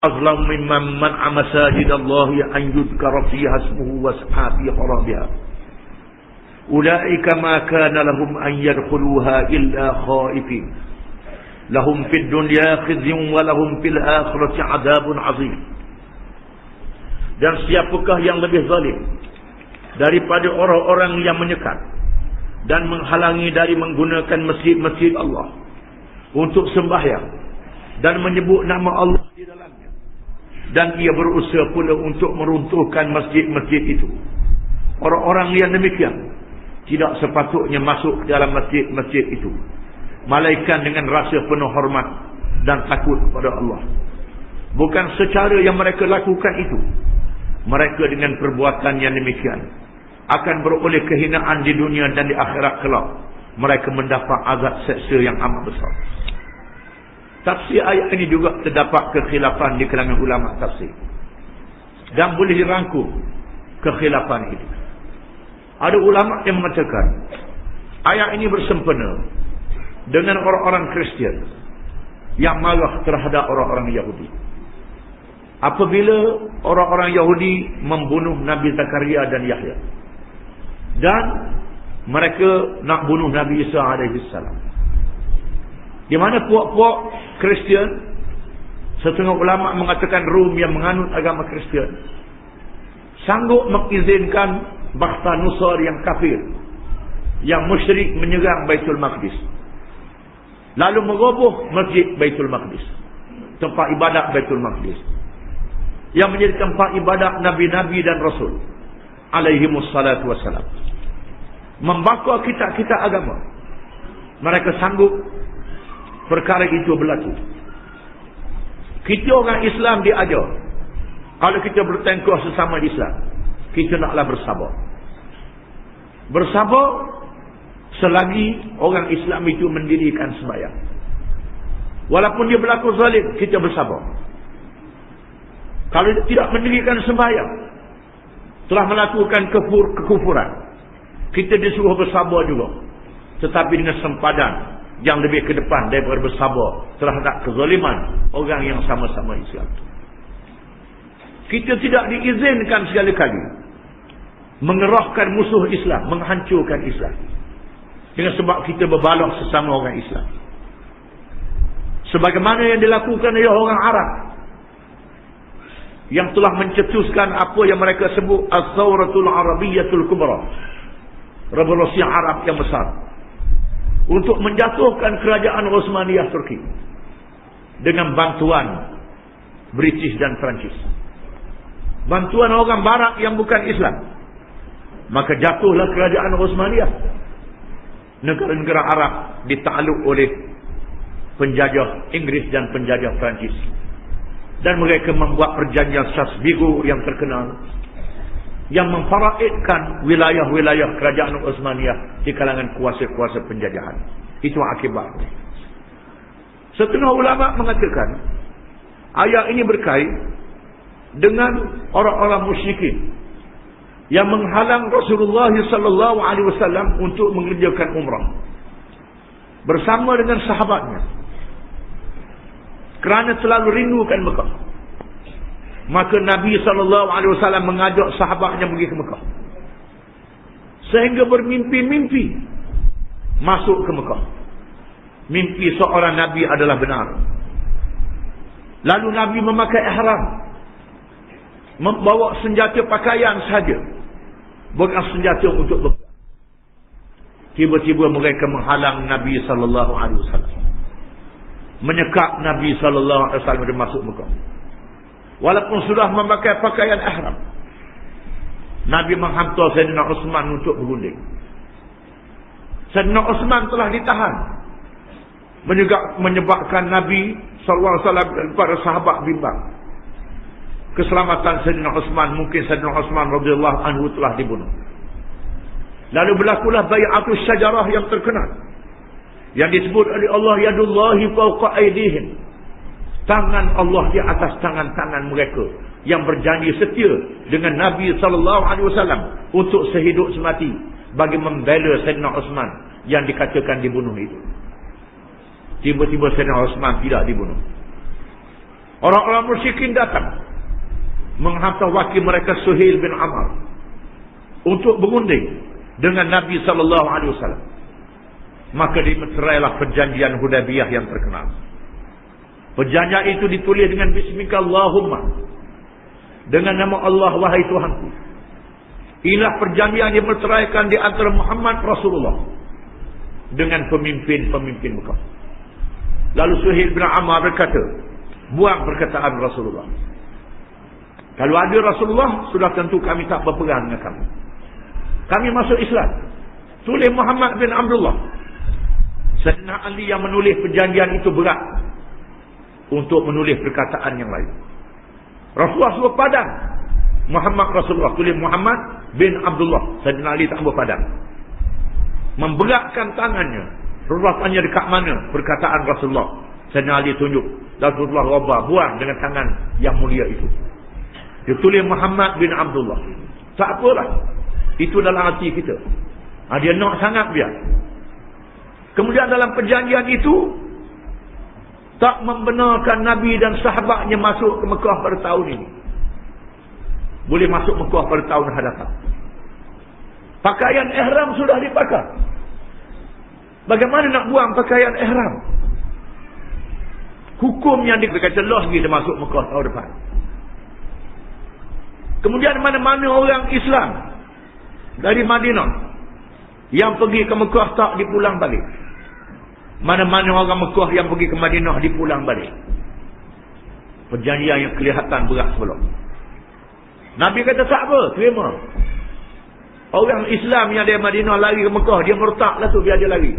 أظلم ممن منع مساجد الله أن يذكر فيها اسمه وسعى في خرابها أولئك ما كان لهم أن يدخلوها إلا خائفين لهم في الدنيا خزي ولهم في الآخرة عذاب عظيم. Dan siapakah yang lebih zalim daripada orang-orang yang menyekat dan menghalangi dari menggunakan masjid-masjid Allah untuk sembahyang dan menyebut nama Allah di dalamnya, dan ia berusaha pula untuk meruntuhkan masjid-masjid itu. Orang-orang yang demikian tidak sepatutnya masuk dalam masjid-masjid itu, melainkan dengan rasa penuh hormat dan takut kepada Allah. Bukan secara yang mereka lakukan itu, mereka dengan perbuatan yang demikian akan beroleh kehinaan di dunia dan di akhirat kelak. Mereka mendapat azab seksa yang amat besar. Tafsir ayat ini juga terdapat kekhilafan di kalangan ulama tafsir, dan boleh dirangkum kekhilafan ini. Ada ulama yang mengatakan ayat ini bersempena dengan orang-orang Kristian yang marah terhadap orang-orang Yahudi apabila orang-orang Yahudi membunuh Nabi Zakaria dan Yahya, dan mereka nak bunuh Nabi Isa alaihissalam. Di mana puak-puak Kristian, setengah ulama mengatakan Rom yang menganut agama Kristian, sanggup mengizinkan Bakhta Nusar yang kafir, yang musyrik menyerang Baitul Maqdis, lalu meroboh masjid Baitul Maqdis, tempat ibadat Baitul Maqdis, yang menjadi tempat ibadat Nabi-Nabi dan Rasul alaihimussalatu wassalam, membakar kitab-kitab agama. Mereka sanggup perkara itu berlaku. Kita orang Islam diajar, kalau kita bertengkar sesama Islam, kita naklah bersabar. Bersabar selagi orang Islam itu mendirikan sembahyang. Walaupun dia berlaku zalim, kita bersabar. Kalau dia tidak mendirikan sembahyang, telah melakukan kekufuran, kita disuruh bersabar juga, tetapi dengan sempadan yang lebih ke depan daripada bersabar terhadap kezaliman orang yang sama-sama Islam. Kita tidak diizinkan sekali-kali mengerahkan musuh Islam, menghancurkan Islam, dengan sebab kita berbalah sesama orang Islam, sebagaimana yang dilakukan oleh orang Arab yang telah mencetuskan apa yang mereka sebut As-Sawratul Arabiyyatul Kubra, revolusi Arab yang besar, untuk menjatuhkan kerajaan Osmaniyah Turki dengan bantuan British dan Perancis, bantuan orang barat yang bukan Islam. Maka jatuhlah kerajaan Osmaniyah. Negara-negara Arab ditakluk oleh penjajah Inggris dan penjajah Perancis, dan mereka membuat perjanjian Sasbigo yang terkenal, yang memfaraidkan wilayah-wilayah kerajaan Osmaniyah di kalangan kuasa-kuasa penjajahan. Itu akibatnya. Setengah ulama mengatakan ayat ini berkait dengan orang-orang musyrikin yang menghalang Rasulullah sallallahu alaihi wasallam untuk mengerjakan umrah bersama dengan sahabatnya, kerana selalu rindukan Mekah. Maka Nabi SAW mengajak sahabatnya pergi ke Mekah, sehingga bermimpi-mimpi masuk ke Mekah. Mimpi seorang Nabi adalah benar. Lalu Nabi memakai ihram, membawa senjata pakaian sahaja, bukan senjata untuk berperang. Tiba-tiba mereka menghalang Nabi SAW, menyekat Nabi SAW dari masuk Mekah. Walaupun sudah memakai pakaian ihram, Nabi menghantar Sayyidina Uthman untuk berunding. Sayyidina Uthman telah ditahan, menyebabkan Nabi SAW dan para sahabat bimbang keselamatan Sayyidina Uthman. Mungkin Sayyidina Uthman radhiyallahu anhu telah dibunuh. Lalu berlakulah bai'atus syajarah yang terkenal, yang disebut oleh Allah, yadullahi fawqa aydihim, tangan Allah di atas tangan-tangan mereka yang berjanji setia dengan Nabi SAW untuk sehidup semati bagi membela Sayyidina Uthman yang dikatakan dibunuh itu. Tiba-tiba Sayyidina Uthman tidak dibunuh. Orang-orang musyrikin datang menghantar wakil mereka Suhail bin Amr untuk berunding dengan Nabi SAW. Maka dimeterailah perjanjian Hudaybiyah yang terkenal. Perjanjian itu ditulis dengan Bismika Allahumma, dengan nama Allah wahai Tuhanku. Inilah perjanjian yang dimeteraikan di antara Muhammad Rasulullah dengan pemimpin-pemimpin Mekah. Lalu Suhail bin Amr berkata, buang perkataan Rasulullah. Kalau ada Rasulullah, sudah tentu kami tak berpegang dengan kamu. Kami masuk Islam. Tulis Muhammad bin Abdullah. Sayyidina Ali yang menulis perjanjian itu berat untuk menulis perkataan yang lain. Rasulullah suruh padang Muhammad Rasulullah, tulis Muhammad bin Abdullah. Sayyidina Ali tak berpadang, memberatkan tangannya. Rasulullah tanya dekat mana perkataan Rasulullah. Sayyidina Ali tunjuk. Rasulullah robah, buang dengan tangan yang mulia itu. Dia tulis Muhammad bin Abdullah. Tak apalah, itu dalam hati kita. Dia nak sangat biar. Kemudian dalam perjanjian itu, tak membenarkan Nabi dan sahabatnya masuk ke Mekah pada tahun ini. Boleh masuk Mekah pada tahun hadapan. Pakaian ihram sudah dipakai. Bagaimana nak buang pakaian ihram? Hukum yang dikata lagi dia masuk Mekah tahun depan. Kemudian mana-mana orang Islam dari Madinah yang pergi ke Mekah tak dipulang balik. Mana-mana orang Mekah yang pergi ke Madinah dipulang balik. Perjanjian yang kelihatan berat sebelum. Nabi kata tak apa, terima. Orang Islam yang dari Madinah lari ke Mekah, dia murtad lah tu, biar dia lari.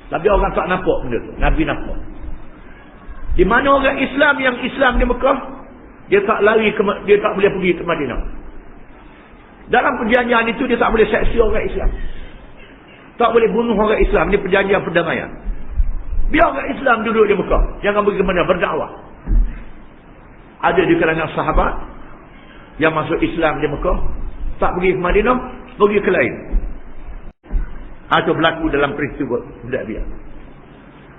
Tapi orang tak nampak benda tu. Nabi nampak. Di mana orang Islam yang Islam di Mekah, dia tak lari ke, dia tak boleh pergi ke Madinah. Dalam perjanjian itu dia tak boleh seksi orang Islam. Tak boleh bunuh orang Islam. Ini perjanjian perdamaian. Biar orang Islam duduk di Mekah. Jangan pergi ke mana, berdakwah. Ada di kalangan sahabat yang masuk Islam di Mekah, tak pergi ke Madinah, pergi ke lain. Atau berlaku dalam peristiwa Hudaybiyah.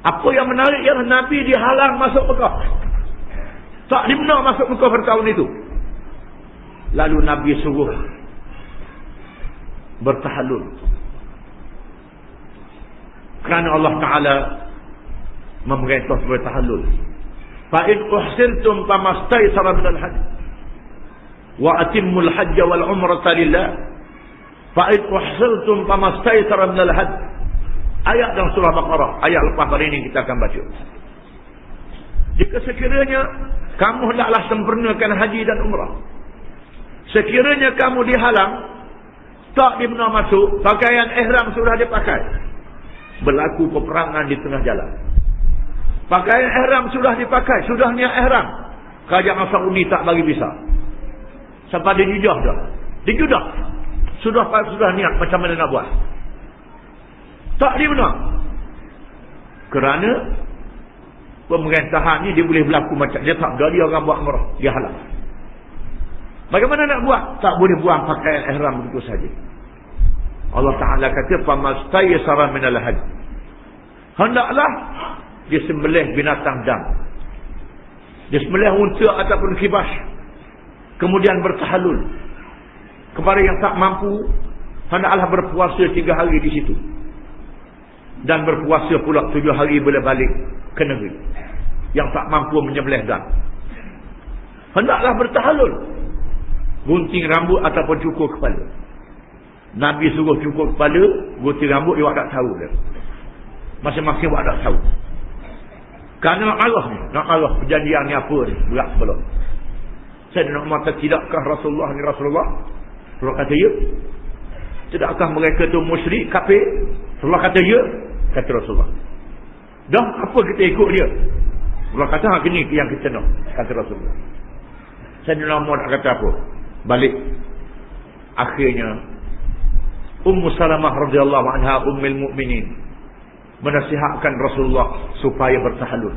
Apa yang menarik ialah Nabi dihalang masuk Mekah. Tak dibenar masuk Mekah pada tahun itu. Lalu Nabi suruh bertahallul. Kerana Allah Ta'ala memerintah bertahallul. Fa'in uhsirtum famastaysara minal hajj wa atimmul hajja wal umrata lillah. Fa'in uhsirtum famastaysara minal hajj. Ayat dalam surah Baqarah. Ayat lepas hari ini kita akan baca. Jika sekiranya kamu hendaklah sempurnakan haji dan umrah, sekiranya kamu dihalang, tak dibenar masuk, pakaian ihram sudah dipakai, berlaku peperangan di tengah jalan, pakaian ihram sudah dipakai, sudah niat ihram, kerajaan Saudi tak bagi visa sampai dijudah dah, dijudah sudah niat macam mana nak buat, tak dibenar. Kerana pemerintahan ni dia boleh berlaku macam dia tak ada, dia orang buat umrah, dia halang. Bagaimana nak buat? Tak boleh buang pakaian ihram begitu saja. Allah Ta'ala kata famastaysara minal hajj. Hendaklah dia sembelih binatang dam, dia sembelih unta ataupun kibas, kemudian bertahallul. Kepada yang tak mampu, hendaklah berpuasa 3 hari di situ, dan berpuasa pula 7 hari bila balik ke negeri. Yang tak mampu menyembelih dam, hendaklah bertahallul, gunting rambut ataupun cukur kepala. Nabi suruh cukur kepala, gunting rambut dia tak tahu dah. Masing-masing buat tak tahu. Kerana nak Allah perjanjian ni apa ni, berat sebelum. Saya nak mata, tidakkah Rasulullah ni Rasulullah? Rasulullah kata ya. Tidakkah mereka tu musyrik, kafir? Rasulullah kata ya. Kata Rasulullah, dah apa kita ikut dia? Rasulullah kata gini yang kita nak. Kata Rasulullah. Saya nak kata apa? Balik. Akhirnya Ummu Salamah radhiyallahu anha ummul mukminin menasihatkan Rasulullah supaya bertahallul.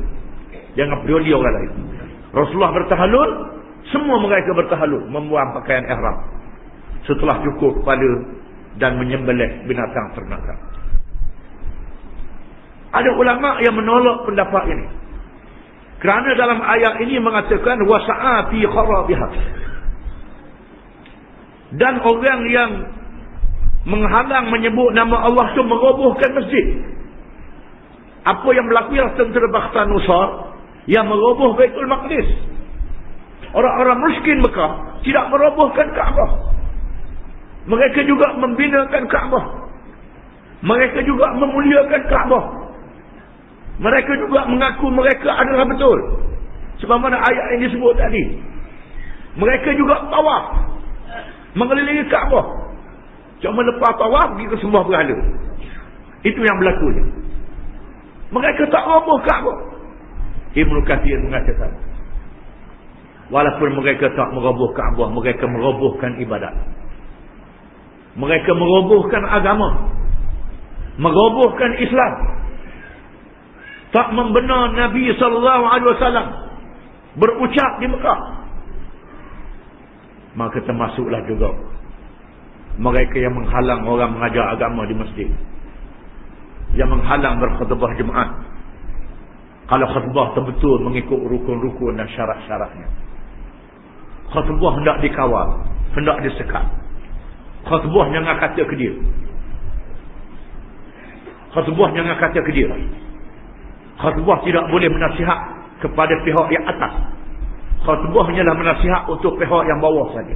Jangan peduli orang lain. Rasulullah bertahallul, semua mereka bertahallul, membuang pakaian ihram setelah cukur kepala dan menyembelih binatang ternakan. Ada ulama yang menolak pendapat ini. Kerana dalam ayat ini mengatakan wasa'a fi kharabiha. Dan orang yang menghalang menyebut nama Allah tu merobohkan masjid. Apa yang berlaku yang tentera Bakhtan Nusar yang meroboh Baitul Maqdis. Orang-orang miskin Mekah tidak merobohkan Kaabah. Mereka juga membinakan Kaabah. Mereka juga memuliakan Kaabah. Mereka juga mengaku mereka adalah betul. Sebab mana ayat yang disebut tadi. Mereka juga tawaf mengelilingi Kaabah. Cuma lepas tawaf pergi ke sembah berhala. Itu yang berlakunya. Mereka tak roboh Kaabah. Ibnu Katsir mengatakan, walaupun mereka tak meroboh Kaabah, mereka merobohkan ibadat. Mereka merobohkan agama. Merobohkan Islam. Tak membenar Nabi SAW berucap di Mekah. Maka termasuklah juga mereka yang menghalang orang mengajar agama di masjid, yang menghalang berkhutbah Jumaat. Kalau khutbah betul mengikut rukun-rukun dan syarat-syaratnya. Khutbah hendak dikawal, hendak disekat. Khutbah jangan kata ke dia. Khutbah jangan kata ke dia. Khutbah tidak boleh menasihat kepada pihak yang atas. Khutbah hanyalah menasihat untuk pihak yang bawah saja.